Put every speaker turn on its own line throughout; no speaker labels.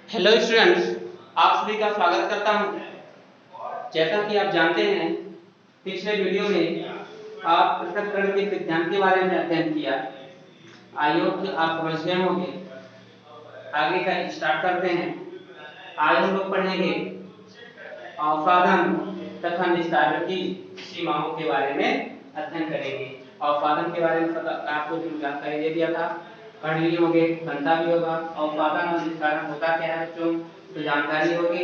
Hello students, आप सभी का स्वागत करता हूं। जैसा कि आप जानते हैं, पिछले वीडियो में आप पृथक्करण के सिद्धांत के बारे में अध्ययन किया। आई होप कि आप समझ गए होंगे। आगे का स्टार्ट करते हैं। आज हम लोग पढ़ेंगे अवसाधन तथा निस्तारण की सीमाओं के बारे में अध्ययन करेंगे। अवसाधन के बारे में आपको जो जानकारी दे दिया था, पढ़ लिए होंगे, बनता भी होगा। अवसाधन और निस्तारण होता क्या है बच्चों, तो जानकारी होगी।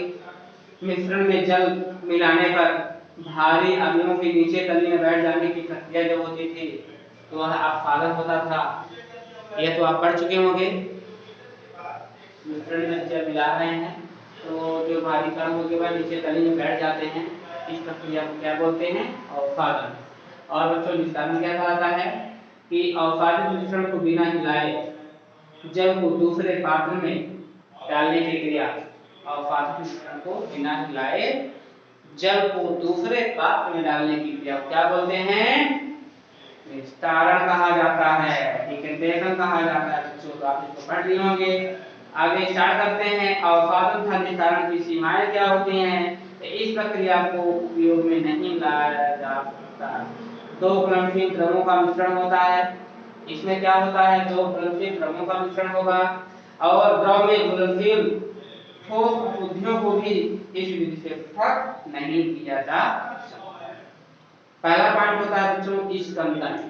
मिश्रण में जल मिलाने पर भारी अणुओं के नीचे तली में बैठ जाने की प्रक्रिया जो होती थी, तो वह अवसाधन होता था। यह तो आप पढ़ चुके होंगे। मिश्रण में जल मिला रहे हैं तो जो भारी कण होंगे वह नीचे तली में बैठ जाते हैं। इस प्रक्रिया को क्या बोलते हैं, अवसाधन। और बच्चों निस्तारण क्या कहलाता है कि अवसादित मिश्रण को बिना हिलाए जल को दूसरे पात्र में डालने की क्रिया। अवसादित मिश्रण को बिना हिलाए जल को दूसरे पात्र में डालने की क्रिया क्या बोलते हैं, निस्तारण कहा जाता है, डिकम्पोजिशन कहा जाता है। बच्चों तो आप इसको पढ़ लिए होंगे। आगे स्टार्ट करते हैं। अवसादन तथा निस्तारण की सीमाएं क्या होती हैं। तो इस प्रक्रिया को उपयोग में नहीं लाया जा सकता। दो घुलनशील द्रवों का मिश्रण होता है। इसमें क्या होता है, दो घुलनशील द्रवों का मिश्रण होगा और द्रव में घुलनशील ठोस अशुद्धियों को भी इस विधि से पृथक नहीं किया जा सकता। पहला पॉइंट होता है बच्चों स्कंदन।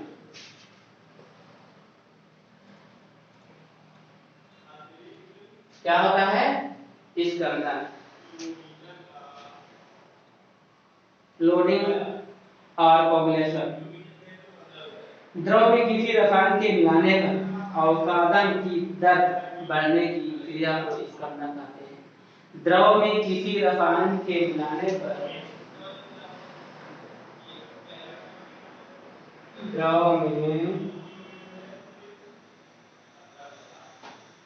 क्या होता है, स्कंदन। लोडिंग और कोगुलेशन। द्रव में किसी रसायन के मिलाने पर अवसादन की दर बढ़ने की क्रिया को स्कंदन कहते हैं। द्रव में किसी रसायन के मिलाने पर द्रव में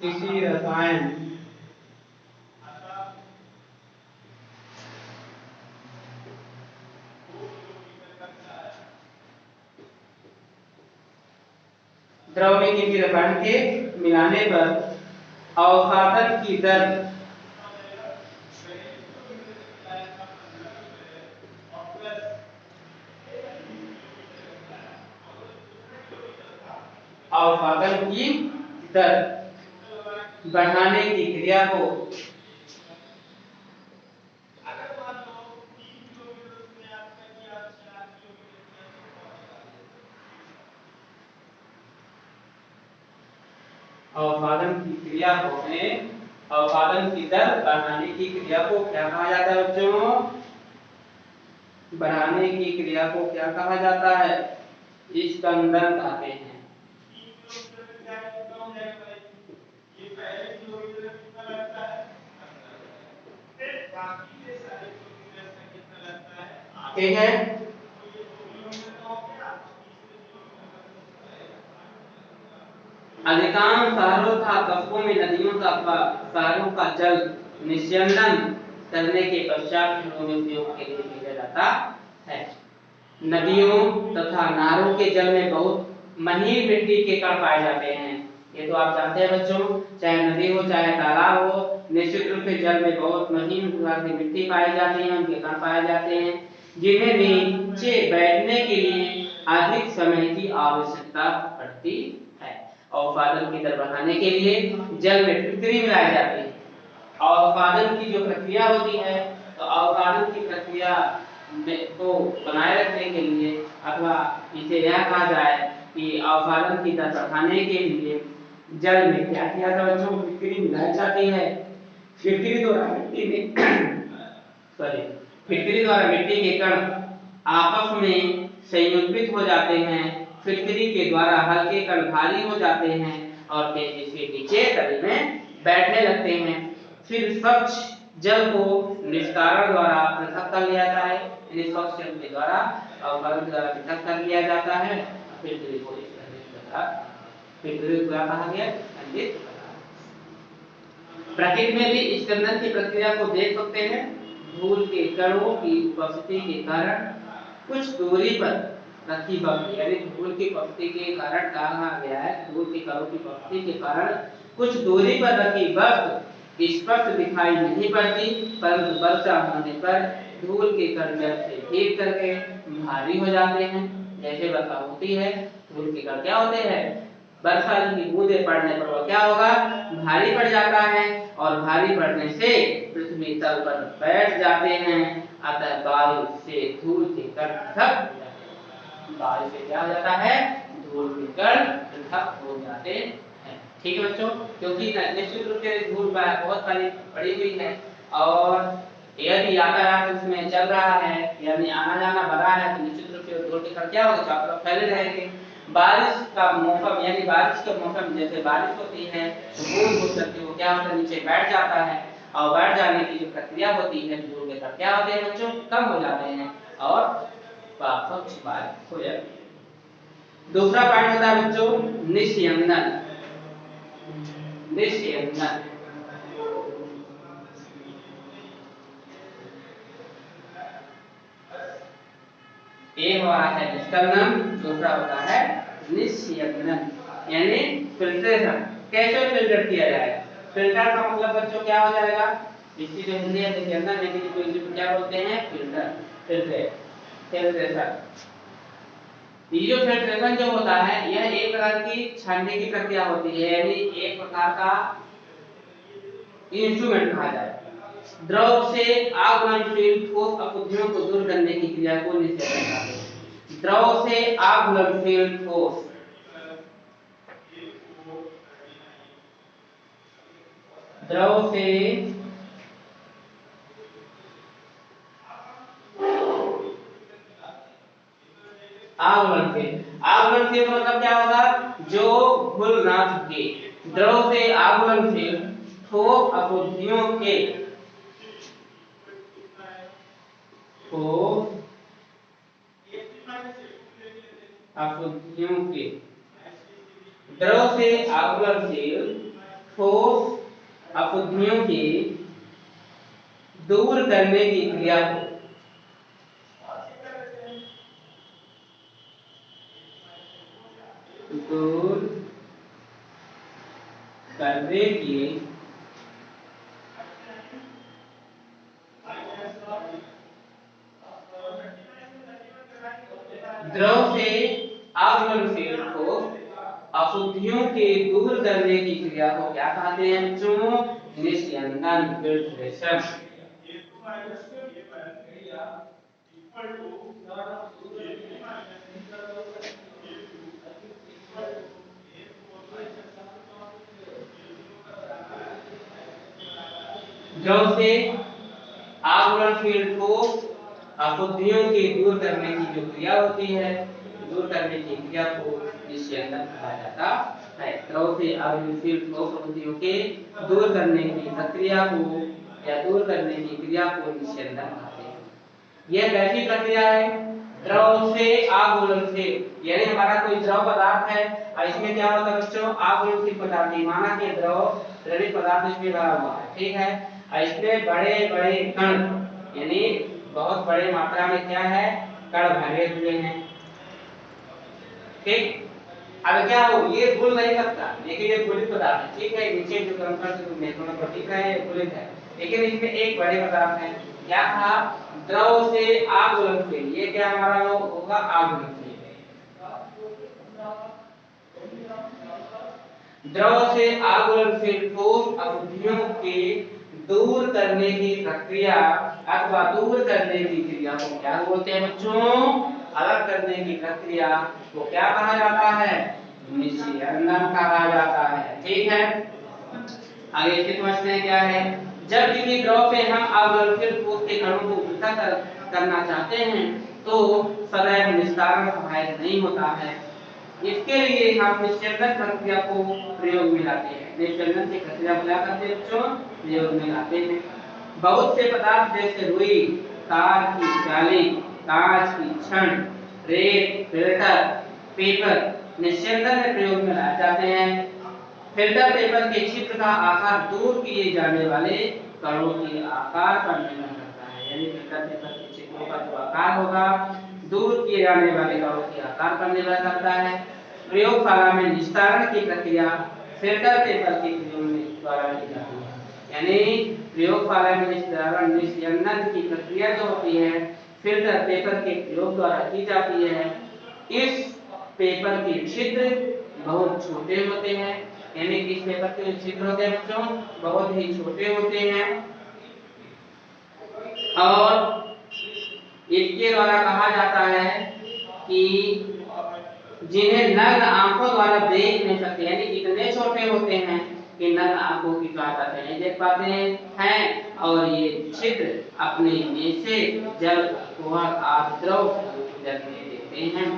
किसी रसायन द्रव में किसी रसायन के मिलाने पर अवसादन की दर अवसादन की दर बढ़ाने की क्रिया को अवसादन की क्रिया को अवसादन की दर बढ़ाने की क्रिया को क्या कहा जाता है बच्चों, बढ़ाने की क्रिया को क्या कहा जाता है, स्कंदन कहते हैं। ठीक है। अधिकांश शहरों तथा कस्बों में नदियों तथा शहरों का जल निस्यंदन करने के पश्चात घरों में उपयोग के लिए भेजा जाता है। नदियों तथा नालों के जल में बहुत महीन मिट्टी के कण पाए जाते हैं। ये तो आप जानते हैं बच्चों, चाहे नदी हो चाहे तालाब हो, निश्चित रूप से जल में बहुत महीन प्रकार की मिट्टी पाई जाती है, उनके कण पाए जाते हैं, जिन्हें नीचे बैठने के लिए अधिक समय की आवश्यकता पड़ती है। अवसादन की दर बढ़ाने के लिए जल में फिटकरी मिलाई जाती है। अवसादन की जो प्रक्रिया होती है, तो अवसादन की प्रक्रिया को बनाए रखने के लिए अथवा इसे यह कहा जाए कि अवसादन की दर बढ़ाने के लिए जल में क्या किया जाता है बच्चों, फिटकरी मिलाई जाती है। फिटकरी द्वारा मिट्टी में फिटकरी द्वारा मिट्टी के कण आपस में संयुग्मित हो जाते हैं। फिटकरी के द्वारा हल्के कण भारी हो जाते हैं और तेजी से नीचे तली में बैठने लगते हैं। फिर स्वच्छ जल को निस्तारण द्वारा पृथक कर लिया जाता है। स्वच्छ जल के द्वारा अवसादन द्वारा पृथक कर लिया जाता है। फिटकरी को इस तरह फिटकरी द्वारा कहा गया खंडित। प्रकृति में भी स्कंदन की प्रक्रिया को देख सकते हैं। धूल के कणों की उपस्थिति के कारण कुछ दूरी पर रखी बर्फ, यानी धूल की उपस्थिति के कारण कहा गया है, धूल के कणों की उपस्थिति के कारण कुछ दूरी पर रखी बर्फ स्पष्ट दिखाई नहीं पड़ती, परंतु वर्षा होने पर धूल के कण जल से भीग करके भारी हो जाते हैं। जैसे वर्षा होती है, धूल के कण क्या होते हैं, वर्षा की बूंदें पड़ने पर वो क्या होगा, भारी पड़ जाता है, और भारी पड़ने से पृथ्वी तल पर बैठ जाते हैं। अतः वायु से धूल के कण पृथक, वायु से क्या हो जाता है, धूल के कण पृथक हो जाते हैं। ठीक है बच्चों, क्योंकि निश्चित रूप से धूल बहुत सारी पड़ी हुई है, और यदि यातायात उसमें चल रहा है, यानी आना जाना बढ़ा है, तो निश्चित रूप से धूल के कण क्या होगा, चारों तरफ फैले रहेंगे। बारिश का मौसम, यानी बारिश का मौसम, जैसे बारिश होती है तो बूंद हो सकती है, वो क्या होता है, नीचे बैठ जाता है, और बैठ जाने की जो प्रक्रिया होती है, धूल के कण क्या होते हैं बच्चों, कम हो जाते हैं, और वापस बारिश हो जाती है। दूसरा पॉइंट होता है बच्चों निस्यंदन। निस्यंदन एक हमारा है निष्कर्षण, दूसरा होता है निस्यंदन, यानी फिल्ट्रेशन। कैसे फिल्टर किया जाएगा, फिल्टर का मतलब बच्चों क्या हो जाएगा, इसकी जो हिंदी है निस्यंदन, लेकिन इसको इंग्लिश में क्या बोलते हैं, फिल्टर, फिल्ट्रेशन। ये जो फिल्ट्रेशन जो होता है, यह एक प्रकार की छानने की प्रक्रिया होती है, यानी एक प्रकार का इंस्ट्रूमेंट कहा जाए। द्रव से आघूलनशील ठोस अशुद्धियों को दूर करने की क्रिया को निस्यंदन कहते हैं। द्रव से आघूलनशील ठोस, द्रव से आघूलनशील, आघूलनशील मतलब क्या होगा, जो घुल ना सके। द्रव से आघूलनशील ठोस अशुद्धियों के, ठोस अशुद्धियों के, द्रव से आघूलनशील ठोस अशुद्धियों के दूर करने की क्रिया को, दूर करने की, द्रव से आघूलनशील ठोस अशुद्धियों के दूर करने की क्रिया को क्या कहते हैं बच्चों, निस्यंदन, फिल्ट्रेशन। द्रव से आघूलनशील ठोस अशुद्धियों के दूर करने की जो क्रिया होती है, दूर करने की क्रिया को निस्यंदन कहा जाता है। द्रव से आघूलनशील ठोस अशुद्धियों के दूर करने की प्रक्रिया को, या दूर करने की क्रिया को निस्यंदन कहते हैं। यह कैसी प्रक्रिया है, द्रव से आघूलनशील, यानी हमारा कोई द्रव पदार्थ है, और इसमें क्या होता है बच्चों, आघूलनशील पदार्थ, माना कि द्रव द्रवित पदार्थ इसमें भरा हुआ है, ठीक है, और इसमें बड़े बड़े कण, यानी बहुत बड़े मात्रा में क्या है, कण भरे हुए हैं, ठीक। अब क्या हो, ये घुल नहीं सकता, लेकिन ये घुलित पदार्थ है, ठीक है, नीचे जो कंकड़ दिख रहा है ये घुलित है, लेकिन इसमें एक बड़े पदार्थ है, क्या था, द्रव से आघूलनशील, ये क्या हमारा होगा, आघूलनशील। द्रव से आघूलनशील ठोस अशुद्धियों के दूर करने की प्रक्रिया अथवा दूर करने की क्रिया को क्या बोलते हैं बच्चों, अलग करने की प्रक्रिया को क्या कहा जाता है, निस्यंदन कहा जाता है, ठीक है। आगे इसके समझते हैं क्या है, जब किसी द्रव से हम आघूलनशील ठोस के कणों को पृथक करना चाहते हैं तो सदैव निस्तारण सहायक नहीं होता है, इसके लिए हम निस्यंदन प्रक्रिया को प्रयोग में लाते हैं। निस्यंदन की प्रक्रिया को क्या करते हैं बच्चों, प्रयोग में लाते हैं। बहुत से पदार्थ जैसे रुई, तार की जाली, कांच की छड़, रेत, फिल्टर, पेपर निस्यंदन में प्रयोग में लाए जाते हैं। फिल्टर पेपर के छिद्र का आकार दूर किए जाने वाले कणों के आकार पर निर्भर करता है, यानी फिल्टर पेपर के छिद्रों का जो आकार होगा दूर किए जाने वाले कणों के आकार पर निर्भर करता है। प्रयोगशाला में निस्तारण की प्रक्रिया फिल्टर पेपर के प्रयोग में द्वारा की जाती है, यानी प्रयोगशाला में निस्यंदन की प्रक्रिया जो होती है फिल्टर पेपर के प्रयोग द्वारा की जाती है। इस पेपर के छिद्र बहुत छोटे होते हैं, यानी कि इस पेपर के छिद्र होते हैं बच्चों बहुत ही छोटे होते हैं और इसके द्वारा कहा जाता है कि जिन्हें नग्न आंखों द्वारा देख नहीं सकते, यानी इतने छोटे होते हैं कि नग्न आंखों की सहायता से नहीं देख पाते हैं और ये छिद्र अपने में से जल आदि द्रव गुजरने देते हैं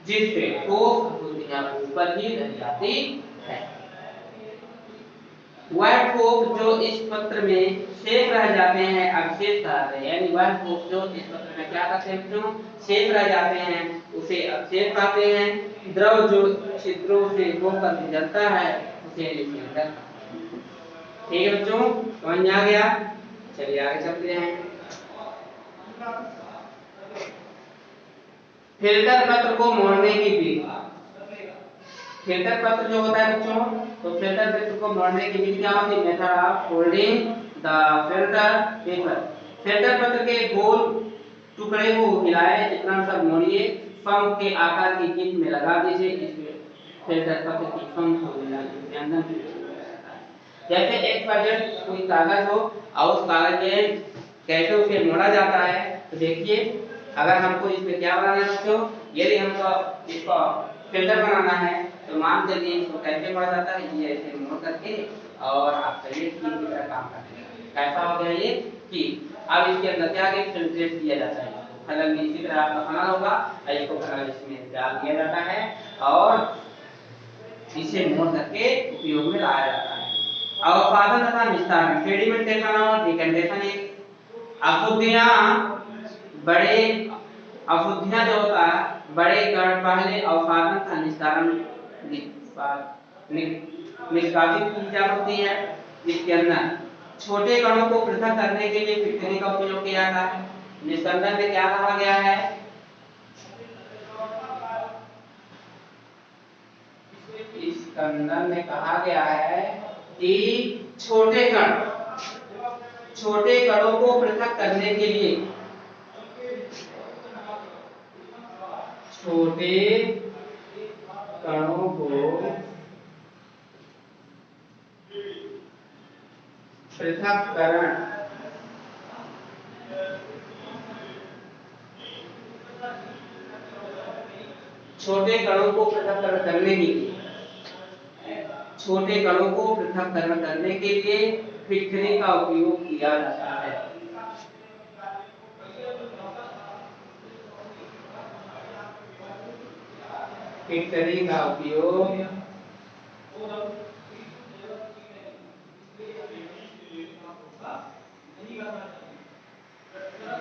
जिससे ठोस अशुद्धियां ऊपर ही रह जाती है। वह ठोस जो इस पत्र में शेष रह जाते हैं अवशेष कहते हैं, यानी वह ठोस जो इस पत्र में क्या कहते हैं जो शेष रह जाते हैं उसे अवशेष कहते हैं। द्रव जो छिद्रों से होकर गुजरता है उसे निस्यंदन। ठीक है बच्चों, समझ में आ गया? चलिए आगे चलते हैं। फिल्टर पत्र को मोड़ने की विधि। फिल्टर पत्र जो होता है बच्चों, तो फिल्टर पत्र को मोड़ने की विधि क्या होती है? Method of folding the filter paper. Filter पत्र के गोल टुकड़े को हिलाए, इतना सा मोड़िए, पंप के आकार की गिट में लगा दीजिए। इसमें फिल्टर पत्र की पंप को मिलाने जैसे एक बजट कोई कागज हो और उस कागज में कैसे उसे मोड़ा जाता है, तो देखिए अगर हमको इसमें क्या बनाना है बच्चों, यदि हमको इसको फिल्टर बनाना है तो मान चलिए इसको कैसे मोड़ा जाता है, ये ऐसे मोड़ करके और आप चलिए की तरह काम करते हैं। कैसा हो गया ये कि अब इसके अंदर क्या फिल्ट्रेट दिया जाता है, खलल में इसी तरह आपका खाना होगा और इसको खलल इसमें डाल दिया जाता है और इसे मोड़ करके उपयोग में लाया जाता है। अवपादन तथा निस्तारण, सेडिमेंटेशन और डिकंडेशन। अशुद्धियां बड़े अशुद्धियां जो होता है बड़े कण पहले अवपादन का निस्तारण निष्कासित की जा सकती है। इसके अंदर छोटे कणों को पृथक करने के लिए फिटकरी का उपयोग किया जाता है। निस्कंदन में क्या कहा गया है? इस कंदन में कहा गया है कि छोटे कणों को पृथक करने के लिए छोटे कणों को पृथक्करण छोटे कणों को पृथक्करण करने के लिए छोटे कणों को पृथक्करण करने के लिए फिटकरी का उपयोग किया जाता है। फिटकरी का उपयोग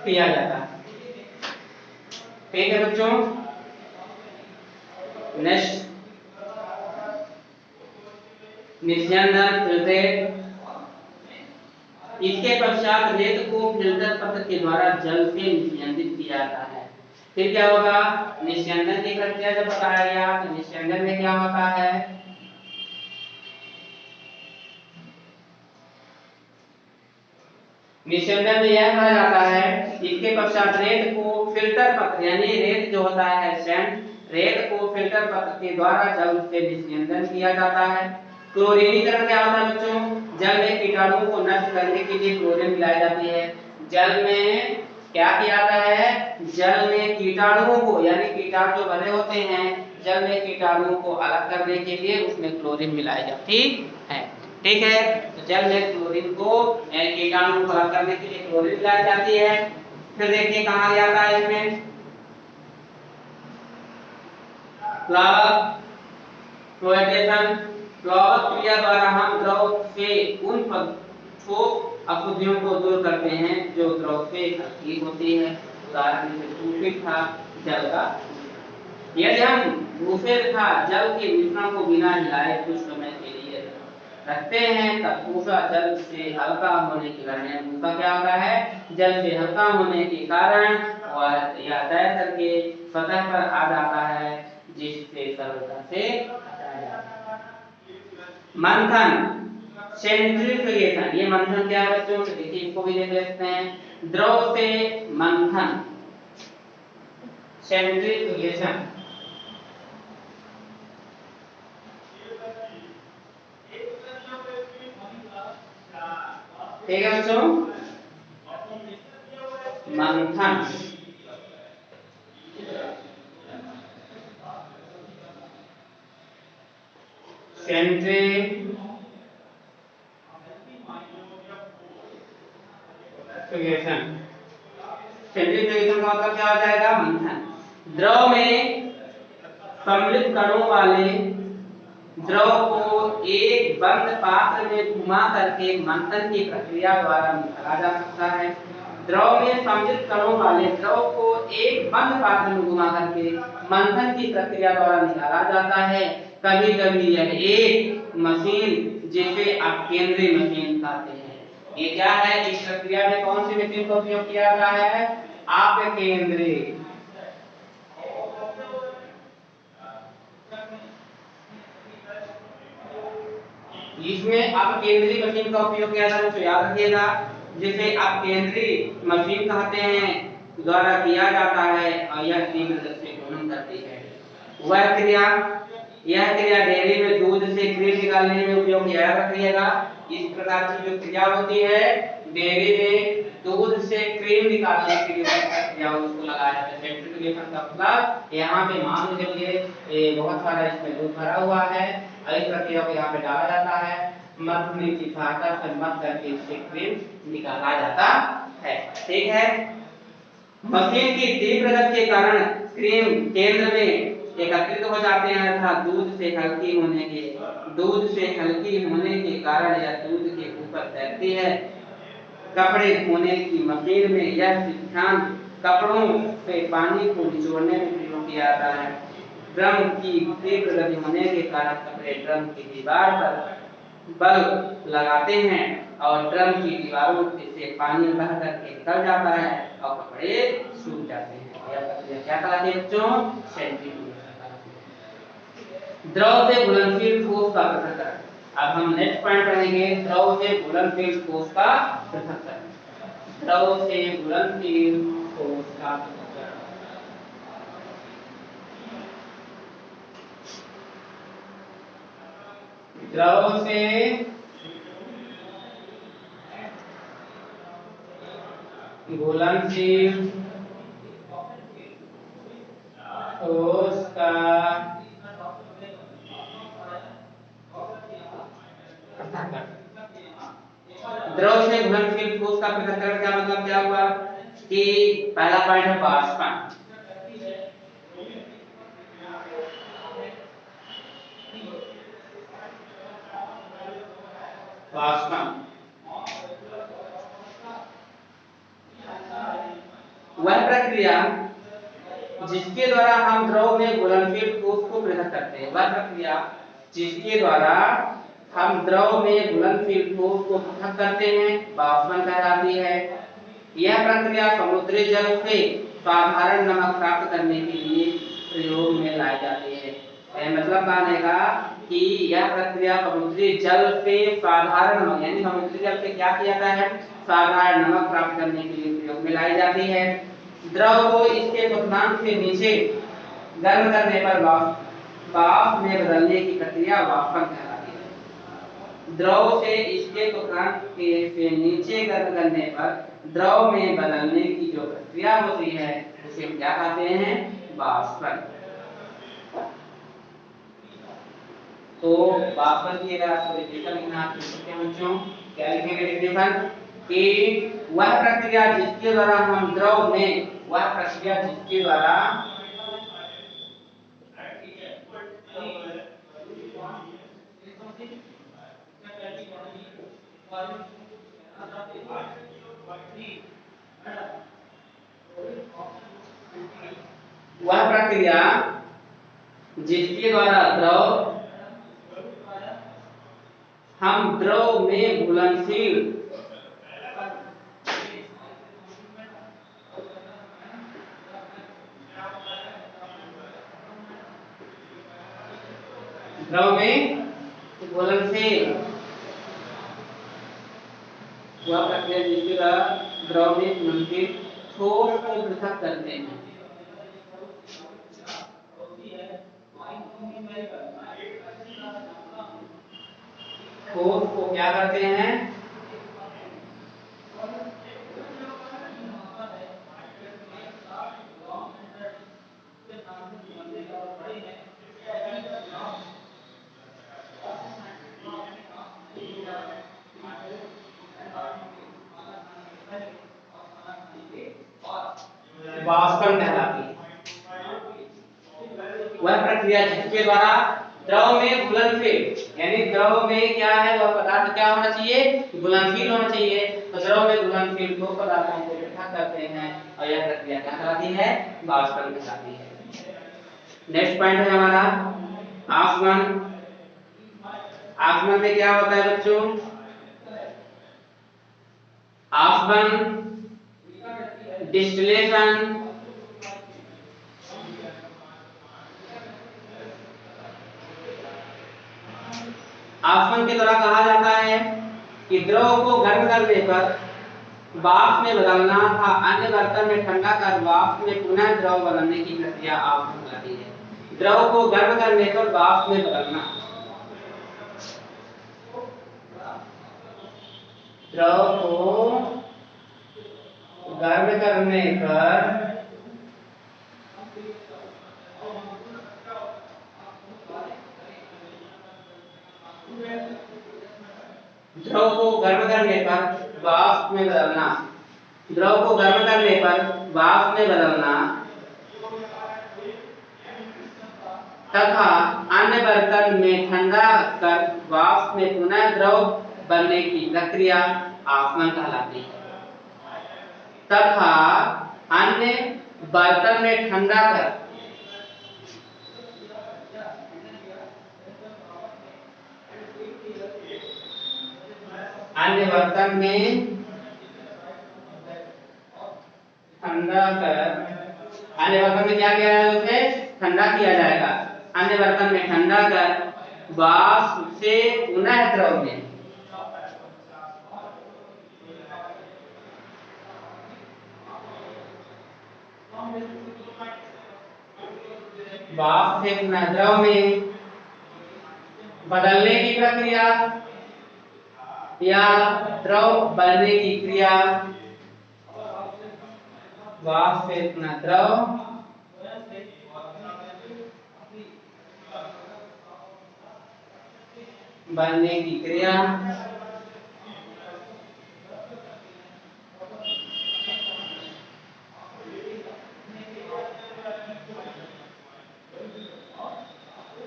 किया जाता है। ठीक है बच्चों, नेक्स्ट निस्यंदन फिल्ट्रेट। इसके पश्चात रेत को फिल्टर पत्र के द्वारा जल से निस्यंदित किया जाता है। फिर क्या होगा? निस्यंदन की प्रक्रिया जब बताया गया तो निस्यंदन में क्या होता है? निस्यंदन में यह कहा जाता है इसके पश्चात रेत को फिल्टर पत्र यानी रेत जो होता है सैंड, रेत को फिल्टर पत्र के द्वारा जल से निस्यंदन किया जाता है। क्लोरीनीकरण क्या होता है बच्चों? जल में कीटाणुओं को नष्ट करने के लिए क्लोरीन मिलाई जाती है। जल में क्या किया जाता है? जल में कीटाणुओं को यानी कीटाणु जो भरे होते हैं जल में कीटाणुओं को अलग करने के लिए उसमें क्लोरीन मिलाई जाती है। ठीक है, तो जल में क्लोरीन को कीटाणु को अलग करने के लिए क्लोरीन मिलाई जाती है। फिर देखिए कहाँ जाता है इसमें प्लावक फ्लोटेशन। प्लावक क्रिया द्वारा हम द्रव से उन ठोस अशुद्धियों को दूर करते हैं जो द्रव से ठीक होती है। उदाहरण जैसे दूषित था जल का, यदि हम दूषित था जल के मिश्रण को बिना हिलाए कुछ समय के लिए रखते हैं तब दूसरा जल से हल्का होने के कारण दूसरा क्या होता है? जल से हल्का होने के कारण और यह तैर करके सतह पर आ जाता है जिससे सरलता से हटाया जाता है। मंथन सेंट्रीफ्यूगेशन, ये मंथन क्या है बच्चों? तो देखिए इसको भी देख लेते हैं, द्रव से मंथन, सेंट्रीफ्यूगेशन। ठीक है बच्चों, मंथन, सेंट्रीफ्यूगेशन सेंट्रीफ्यूगेशन का मतलब क्या हो जाएगा? मंथन। द्रव में सम्मिलित कणों वाले द्रव को एक बंद पात्र में घुमा करके मंथन की प्रक्रिया द्वारा निकाला जा सकता है। द्रव में सम्मिलित कणों वाले द्रव को एक बंद पात्र में घुमा करके मंथन की प्रक्रिया द्वारा निकाला जाता है। कभी कभी यह एक मशीन, जिसे आप केंद्रीय मशीन कहते हैं, ये क्या है? इस प्रक्रिया में कौन सी मशीन का उपयोग किया जाता है? आप केंद्रीय। इसमें आप केंद्रीय मशीन का उपयोग किया जाता है, तो याद रखिएगा, जिसे आप केंद्रीय मशीन कहते हैं द्वारा किया जाता है, और यह तीव्र गति से घूर्णन करती है। वह क्रिया, यह क्रिया डेयरी में दूध से क्रीम निकालने में उपयोग किया रखिएगा। इस प्रकार की जो क्रिया होती है डेयरी में दूध से क्रीम निकालने के लिए क्रिया उसको लगाया जाता है। सेंट्रीफ्यूगेशन का मतलब यहाँ पे मान लीजिए बहुत सारा इसमें दूध भरा हुआ है, और इस प्रक्रिया को यहाँ पे डाला जाता है, मथनी की सहायता से मथ करके इससे क्रीम निकाला जाता है। ठीक है, मशीन की तीव्र गति के कारण क्रीम केंद्र में एकत्रित हो जाते हैं, तथा दूध से हल्की होने के कारण यह दूध के ऊपर तैरती है। कपड़े धोने की मशीन में यह सिद्धांत कपड़ों से पानी को निचोड़ने में प्रयोग किया जाता है। ड्रम की तीव्र गति होने के कारण कपड़े ड्रम की दीवार पर बल लगाते हैं, और ड्रम की दीवारों से पानी बह करके निकल जाता है और कपड़े सूख जाते हैं। यह प्रक्रिया क्या कहलाती है बच्चों? सेंट्रीफ्यूगेशन कहलाती है। द्रव से घुलनशील ठोस का पृथक्करण। अब हम नेक्स्ट पॉइंट पढ़ेंगे, द्रव से घुलनशील ठोस का पृथक्करण। द्रव से घुलनशील ठोस का पृथक्करण। द्रव से घुलनशील ठोस का पृथक्करण। द्रव से घुलनशील ठोस का पृथक्करण का मतलब क्या हुआ कि पहला पॉइंट है वाष्पन। वाष्पन वह प्रक्रिया जिसके द्वारा हम द्रव में घुलनशील ठोस को पृथक करते हैं। वह प्रक्रिया जिसके द्वारा हम द्रव में घुलनशील ठोस को पृथक करते हैं वाष्पन कहलाती है। यह प्रक्रिया समुद्री जल से साधारण नमक प्राप्त करने के लिए प्रयोग में लाई जाती है। मतलब कहने का कि यह प्रक्रिया समुद्री जल से साधारण नमक, यानी समुद्री जल से क्या किया जाता है? साधारण नमक प्राप्त करने के लिए प्रयोग में लाई जाती है। द्रव को इसके क्वथनांक से नीचे गर्म करने पर भाप में बदलने की प्रक्रिया वाष्पन कहलाती है। द्रव से इसके क्वथनांक से नीचे गर्म करने पर द्रव में बदलने की जो प्रक्रिया होती है उसे हम क्या कहते हैं? वाष्पन। तो वाष्पन की अगर आपको डेफिनेशन लिखना है तो बच्चों क्या लिखेंगे डेफिनेशन? कि वह प्रक्रिया जिसके द्वारा हम द्रव में, वह प्रक्रिया जिसके द्वारा वह प्रक्रिया जिसके द्वारा हम द्रव में घुलनशील वह प्रक्रिया जिसके द्वारा द्रव में घुलनशील ठोस को पृथक करते हैं। ठोस को क्या करते हैं? वाष्पन कहलाती है। वह प्रक्रिया जिसके द्वारा द्रव में घुलनशील, यानी द्रव में क्या है, वह पदार्थ क्या होना चाहिए? घुलनशील होना चाहिए। तो द्रव में घुलनशील दो पदार्थों को इकट्ठा करते हैं और यह प्रक्रिया क्या कहलाती है? वाष्पन कहलाती है। नेक्स्ट पॉइंट है हमारा आसवन। आसवन में क्या होता है बच्चों? आसवन, डिस्टिलेशन, आसवन के द्वारा कहा जाता है कि द्रव को गर्म करने पर वाष्प में बदलना तथा अन्य बर्तन में ठंडा कर वाष्प में पुनः द्रव बदलने की प्रक्रिया आसवन कहलाती है। द्रव को गर्म करने पर वाष्प में बदलना, द्रव को गर्म करने पर द्रव को गर्म करने पर वाष्प में बदलना, द्रव को गर्म करने पर वाष्प में बदलना तथा अन्य बर्तन में ठंडा कर वाष्प में पुनः द्रव बनने की प्रक्रिया आसवन कहलाती है। तथा अन्य बर्तन में ठंडा कर अन्य बर्तन में ठंडा कर, अन्य बर्तन में क्या किया जाएगा? उसे ठंडा किया जाएगा। अन्य बर्तन में ठंडा कर वाष्प से पुनः द्रव में, वाष्प से पुनः द्रव में बदलने की प्रक्रिया या द्रव बनने की क्रिया, वाष्प से पुनः द्रव बनने की क्रिया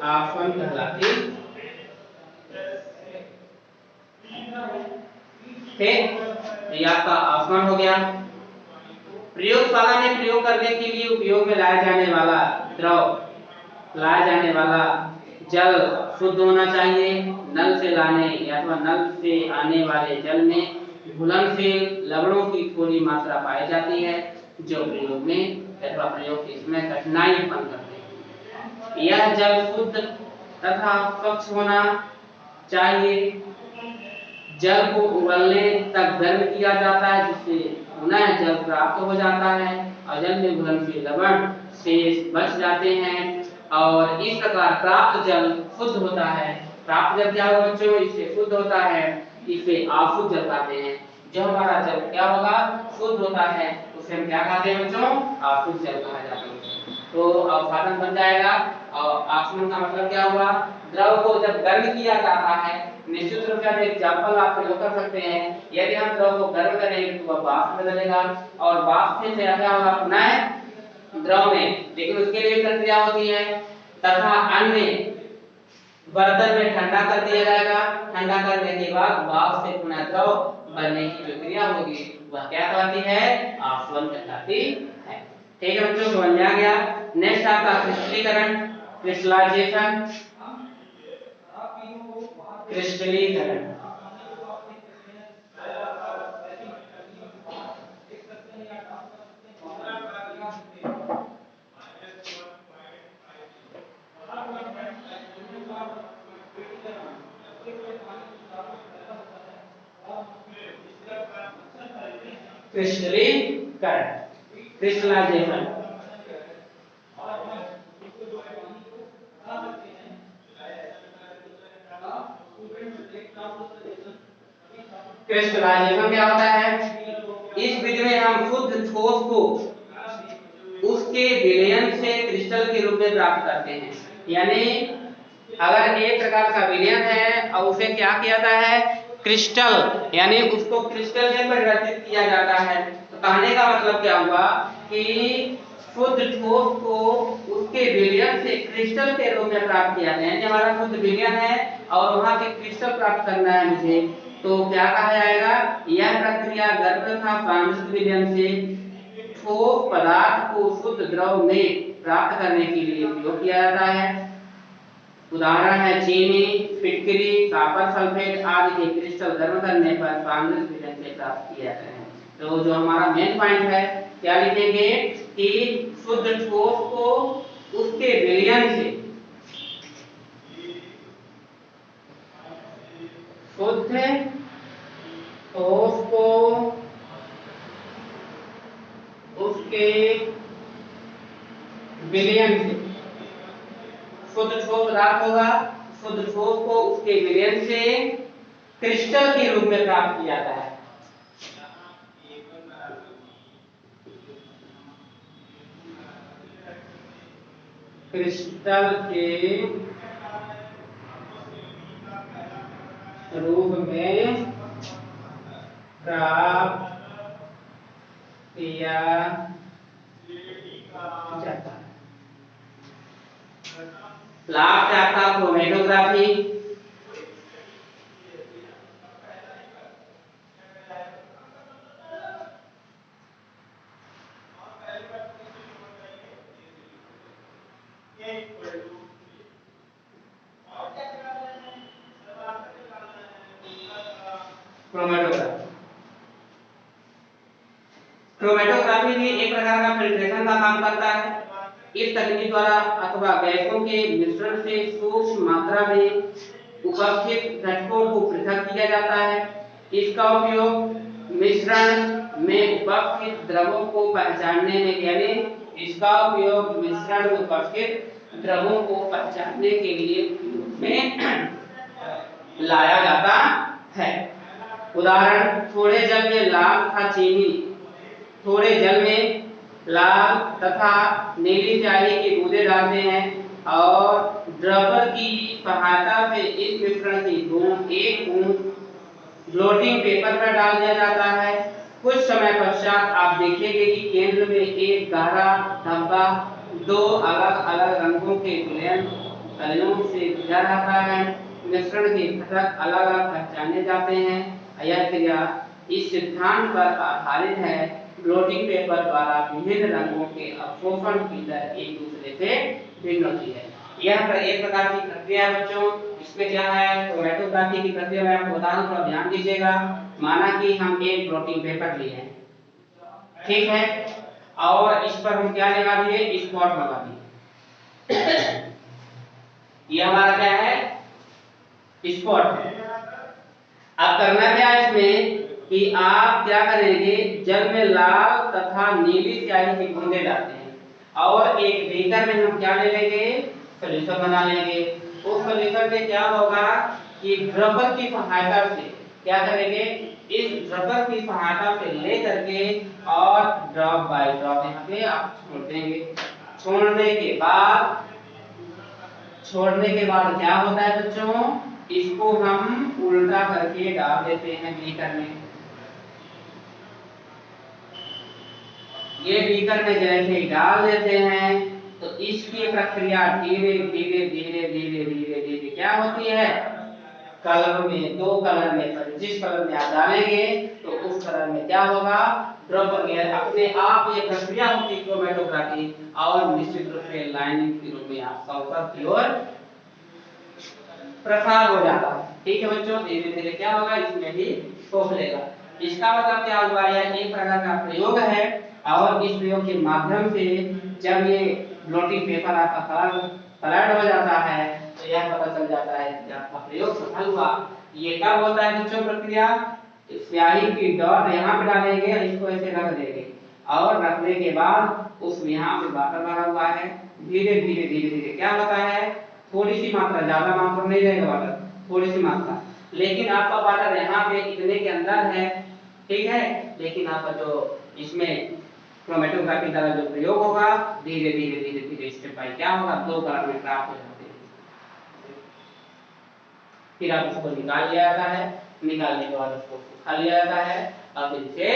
आसवन कहलाती है। ठीक, यह आपका आसवन हो गया। प्रयोगशाला में प्रयोग करने के लिए उपयोग में लाया जाने वाला द्रव, लाया जाने वाला जल शुद्ध होना चाहिए। नल से लाने अथवा नल से आने वाले जल में घुलनशील लवणों की थोड़ी मात्रा पाई जाती है, जो प्रयोग में अथवा प्रयोग के समय कठिनाई उत्पन्न करते हैं। यह जल शुद्ध तथा स्वच्छ होना चाहिए। जल को उबलने तक गर्म किया जाता है, जिससे पुनः जल प्राप्त हो जाता है और जल में घुलनशील लवण शेष बच जाते हैं और इस प्रकार प्राप्त जल शुद्ध होता है। प्राप्त जल क्या होगा बच्चों? इससे शुद्ध होता है, इसे अशुद्ध जल कहते हैं। जो हमारा जल क्या होगा? शुद्ध होता है, उसे हम क्या कहते हैं बच्चों? अशुद्ध जल कहा जाता है। तो अवसादन बन जाएगा। और आसवन का मतलब क्या हुआ? द्रव को जब गर्म किया जाता है, निश्चित रूप से आप एग्जांपल आप प्रयोग कर सकते हैं। यदि हम द्रव को गर्म करेंगे तो वह वाष्प में बदलेगा और वाष्प से क्या होगा? पुनः द्रव में, लेकिन उसके लिए प्रक्रिया होती है। तथा अन्य बर्तन में ठंडा कर दिया जाएगा। ठंडा करने के बाद वाष्प से पुनः द्रव बनने की प्रक्रिया होगी, वह क्या कहलाती है? आसवन कहलाती है। ठीक है बच्चों, समझ में आ गया। नेक्स्ट आपका क्रिस्टलीकरण, क्रिस्टलाइजेशन, क्रिस्टलीकरण। क्रिस्टलीकरण, क्रिस्टलाइजेशन। क्रिस्टलाइजेशन क्या होता है? इस विधि में हम शुद्ध ठोस को उसके विलयन से क्रिस्टल के रूप में प्राप्त करते हैं। यानी अगर एक प्रकार का विलयन है और उसे क्या किया जाता है? क्रिस्टल, यानी उसको क्रिस्टल में परिवर्तित किया जाता है। तो कहने का मतलब क्या हुआ कि शुद्ध ठोस को उसके विलयन से क्रिस्टल के रूप में प्राप्त किया जाए। यानी हमारा शुद्ध विलयन है और वहां से क्रिस्टल प्राप्त करना है मुझे, तो क्या कहा जाएगा? यह प्रक्रिया गर्भ तथा प्राणिक विलयन से ठोस पदार्थ को शुद्ध द्रव में प्राप्त करने के लिए उपयोग किया जाता है। उदाहरण है चीनी, फिटकरी, कॉपर सल्फेट आदि के क्रिस्टल गर्म करने पर प्राणिक विलयन से प्राप्त किए जाते हैं। तो जो हमारा मेन पॉइंट है, क्या लिखेंगे कि शुद्ध ठोस को उसके विलयन से, शुद्ध ठोस को उसके विलयन से, शुद्ध ठोस पदार्थ होगा, शुद्ध ठोस को उसके विलयन से क्रिस्टल के रूप में प्राप्त किया जाता है। क्रिस्टल के रूप में प्राप्त किया जाता है। लास्ट है आपका क्रोमेटोग्राफी। क्रोमेटोग्राफी भी एक प्रकार का फिल्ट्रेशन का काम करता है। इस तकनीक द्वारा अथवा गैसों के मिश्रण से सूक्ष्म मात्रा में उपस्थित घटकों को पृथक किया जाता है। इसका उपयोग मिश्रण में उपस्थित द्रवों को पहचानने में, यानी इसका उपयोग मिश्रण में उपस्थित द्रवों को पहचानने के लिए में लाया जाता है। उदाहरण, थोड़े जल में लाल तथा चीनी, थोड़े जल में लाल तथा नीली स्याही की बूंदें डालते हैं और ड्रबर की सहायता से इस मिश्रण की एक बूंद फ्लोटिंग पेपर पर डाल दिया जाता है। कुछ समय पश्चात आप देखेंगे कि केंद्र में एक गहरा धब्बा दो अलग अलग रंगों के विलयन से घिरा रहता है। मिश्रण के घटक अलग अलग पहचाने जाते हैं। यह क्रिया इस सिद्धांत पर आधारित है, फ्लोटिंग पेपर द्वारा विभिन्न रंगों के अवशोषण की दर एक दूसरे से भिन्न होती है। यह एक प्रकार की प्रक्रिया है बच्चों। इसमें क्या है, क्रोमेटोग्राफी की प्रक्रिया में आपको बता दूं, थोड़ा ध्यान दीजिएगा। माना कि हम एक फ्लोटिंग पेपर लिए हैं, ठीक है, और इस पर हम क्या लगा दिए? स्पॉट लगा दिए। ये हमारा क्या है? स्पॉट है। अब करना क्या है इसमें कि आप क्या करेंगे, जल में लाल तथा नीली स्याही की बूंदें डालते हैं और एक बीकर में हम क्या ले लेंगे? सॉल्यूशन बना लेंगे। उस सॉल्यूशन में क्या होगा कि ड्रॉपर की सहायता से क्या करेंगे? इस ड्रॉपर की सहायता से ले करके और ड्रॉप बाय ड्रॉप यहाँ पे आप छोड़ देंगे। छोड़ने के बाद क्या होता है बच्चों? इसको हम उल्टा करके डाल देते हैं बीकर में। ये बीकर में जैसे डाल देते हैं तो इसकी प्रक्रिया धीरे धीरे धीरे धीरे धीरे धीरे क्या होती है? कलर में, दो कलर में, जिस कलर में आप डालेंगे तो उस कलर में क्या होगा? ड्रॉप वगैरह अपने आप ये प्रक्रिया होती है क्रोमेटोग्राफी, और निश्चित रूप से लाइनिंग के रूप में आपका ऊपर की ओर प्रसार हो जाता है। ठीक है बच्चों, धीरे धीरे क्या होगा? इसमें भी सोख लेगा। इसका मतलब क्या हुआ? यह एक प्रकार का प्रयोग है और इस प्रयोग के माध्यम से जब ये फ्लोटिंग पेपर आपका कलर्ड हो जाता है तो यह पता चल जाता है कि आपका प्रयोग सफल हुआ। ये कब होता है बच्चों प्रक्रिया? स्याही की डॉट यहाँ पे डालेंगे और इसको ऐसे रख देंगे और रखने के बाद उसमें यहाँ पे वाटर भरा हुआ है, धीरे धीरे धीरे धीरे क्या होता है, थोड़ी सी मात्रा, ज्यादा मात्रा नहीं रहेगा वाटर, थोड़ी सी मात्रा, लेकिन आपका वाटर यहाँ पे इतने के अंदर है, ठीक है, लेकिन आपका जो इसमें क्रोमेटोग्राफी द्वारा जो प्रयोग होगा धीरे धीरे धीरे धीरे स्टेप बाय क्या होगा, दो कलर में प्राप्त हो जाते हैं। फिर आप उसको निकाल लिया जाता है, निकालने के बाद उसको सुखा लिया जाता है और फिर से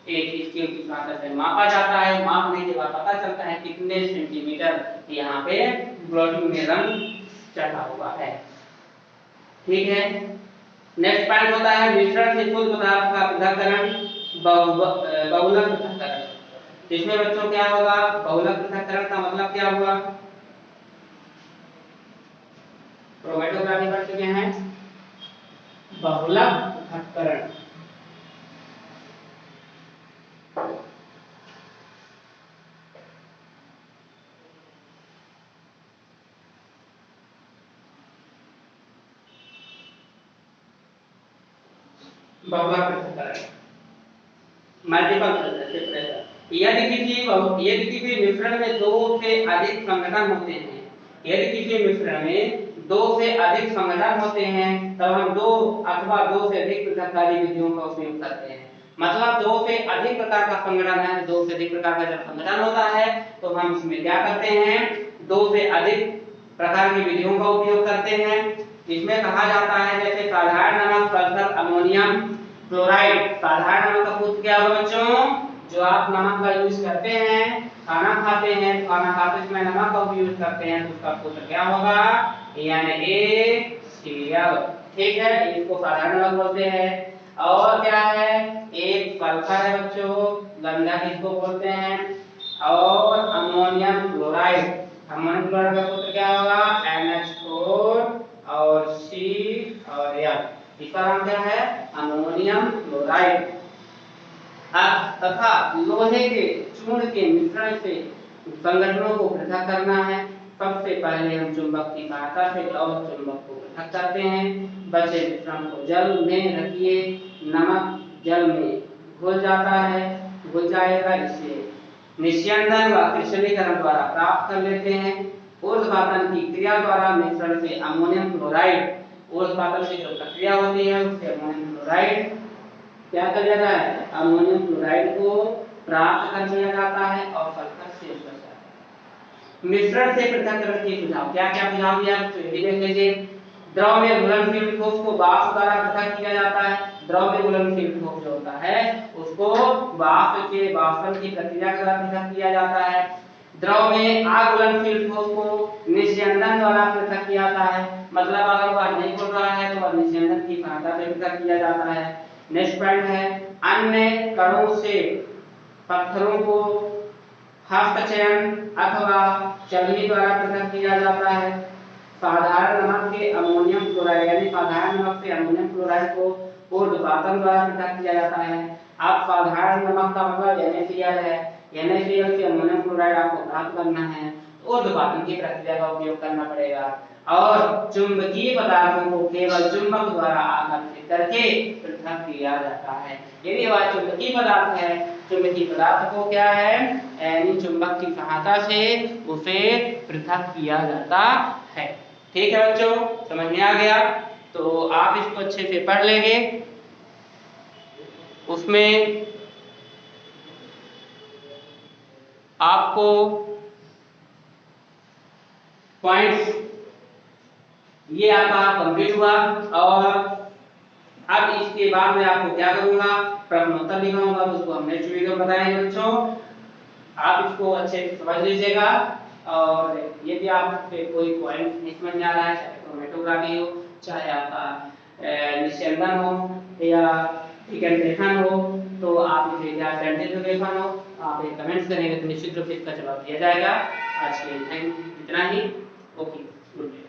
एक स्केल की सहायता से मापा जाता है। मापने के बाद पता चलता है कितने सेंटीमीटर यहाँ पे ग्लोटिंग में रंग चढ़ा हुआ है। ठीक है, नेक्स्ट पॉइंट होता है मिश्रण से शुद्ध पदार्थ का पृथक्करण, बहुलक पृथक्करण। इसमें बच्चों क्या होगा, बहुलक पृथक्करण का मतलब क्या हुआ, क्रोमेटोग्राफी पढ़ चुके हैं, बहुलक पृथक्करण बहुलक पृथक्करण मल्टीपल सेपरेशन। यदि किसी मिश्रण में दो से अधिक संघटन होते हैं, यदि किसी मिश्रण में दो से अधिक संघटन होते हैं तब हम दो अथवा दो से अधिक पृथक्कारी विधियों का उपयोग करते हैं। मतलब दो से अधिक प्रकार का संघटन है, दो से अधिक प्रकार का जब संघटन होता है तो हम इसमें क्या करते हैं, दो से अधिक प्रकार की विधियों का उपयोग करते हैं। इसमें कहा जाता है जैसे साधारण नमक, सल्फर, अमोनियम क्लोराइड। साधारण नमक का सूत्र क्या होगा बच्चों, जो आप नमक का यूज करते हैं, खाना खाते हैं, खाना खाते समय नमक का यूज करते हैं तो उसका सूत्र क्या होगा, NaCl। ठीक है, इसको साधारण नमक बोलते हैं। और क्या है, एक सल्फर है बच्चों, गंधक इसको बोलते हैं, और अमोनियम क्लोराइड। अमोनियम क्लोराइड का सूत्र क्या होगा, NH4 और C और F। इसका नाम क्या है, अमोनियम क्लोराइड। तथा लोहे के चूर्ण के मिश्रण से संघटनों को पृथक करना है। सबसे पहले हम चुंबक की सहायता से लौह चुंबक को पृथक करते हैं। बचे मिश्रण को जल में रखिए, नमक जल में घुल जाता है, घुल जाएगा, इसे निस्यंदन व क्रिस्टलीकरण द्वारा प्राप्त कर लेते हैं। ऊर्ध्वपातन की क्रिया द्वारा मिश्रण से अमोनियम क्लोराइड, ऊर्ध्वपातन की जो प्रक्रिया होती है उससे अमोनियम क्लोराइड क्या कर जाता है, अमोनियम क्लोराइड को प्राप्त कर लिया जाता है और सल्फर शेष बच जाता है। मिश्रण से पृथक्करण के सुझाव, क्या क्या सुझाव दिया तो ये देख लीजिए। द्रव में घुलनशील ठोस को वाष्प द्वारा पृथक किया जाता है। द्रव में घुलनशील ठोस जो होता है उसको वाष्प के वाष्पन की प्रक्रिया द्वारा पृथक किया जाता है। द्रव में अघुलनशील ठोस को निस्यंदन द्वारा पृथक किया जाता है। मतलब अगर वह नहीं घुल रहा है तो वह निस्यंदन की सहायता से पृथक किया जाता है। नेक्स्ट पॉइंट है अन्य कणों से पत्थरों को हस्तचयन अथवा चलनी द्वारा पृथक किया जाता है। साधारण नमक के अमोनियम क्लोराइड यानी साधारण नमक से अमोनियम क्लोराइड को ऊर्ध्वपातन द्वारा पृथक किया जाता है। अब साधारण नमक का मतलब NaCl है, NaCl से अमोनियम क्लोराइड आपको प्राप्त करना है, ऊर्ध्वपातन की प्रक्रिया का उपयोग करना पड़ेगा। और चुंबकीय पदार्थों को केवल चुंबक द्वारा आकर्षित करके पृथक किया जाता है। यदि वह चुंबकीय पदार्थ है, चुंबकीय पदार्थ को क्या है, यानी चुंबक की सहायता से उसे पृथक किया जाता है। ठीक है बच्चों, समझ में आ गया, तो आप इसको अच्छे से पढ़ लेंगे। उसमें आपको पॉइंट्स ये आपका कंप्लीट हुआ। और अब इसके बाद मैं आपको क्या करूंगा, प्रश्नोत्तर लिखाऊंगा, तो उसको हम नेक्स्ट वीडियो में बताएंगे बच्चों। आप इसको अच्छे से समझ लीजिएगा। और यदि आप कोई पॉइंट नहीं समझ में आ रहा है, चाहे क्रोमेटोग्राफी हो, चाहे आपका निस्यंदन हो या डिकैंटेशन हो, तो आप इसे या सेंट्रीफ्यूगेशन हो, आप एक कमेंट्स करेंगे तो निश्चित रूप से इसका जवाब दिया जाएगा। आज के लिए इतना ही। Okay, good day.